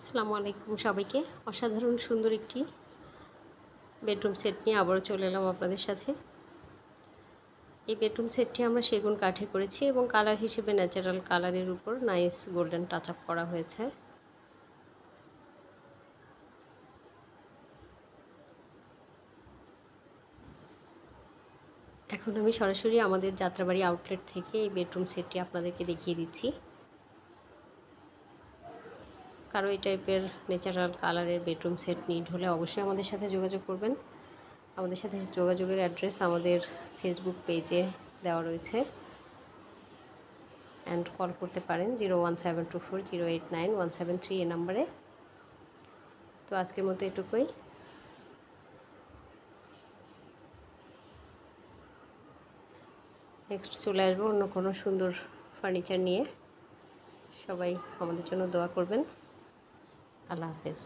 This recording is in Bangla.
আসসালামু আলাইকুম সবাইকে। অসাধারণ সুন্দর একটি বেডরুম সেট নিয়ে আবারও চলে এলাম আপনাদের সাথে। এই বেডরুম সেটটি আমরা সেগুন কাঠে করেছি এবং কালার হিসেবে ন্যাচারাল কালারের উপর নাইস গোল্ডেন টাচ আপ করা হয়েছে। এখন আমি সরাসরি আমাদের যাত্রাবাড়ি আউটলেট থেকে এই বেডরুম সেটটি আপনাদেরকে দেখিয়ে দিচ্ছি। কারো এই টাইপের ন্যাচারাল কালারের বেডরুম সেট নিড হলে অবশ্যই আমাদের সাথে যোগাযোগ করবেন। আমাদের সাথে যোগাযোগের অ্যাড্রেস আমাদের ফেসবুক পেজে দেওয়া রয়েছে অ্যান্ড কল করতে পারেন 01724089173 এই নাম্বারে। তো আজকের মতো এটুকুই। নেক্সট চলে আসবো অন্য কোনো সুন্দর ফার্নিচার নিয়ে। সবাই আমাদের জন্য দোয়া করবেন। আল্লাহ হাফেজ।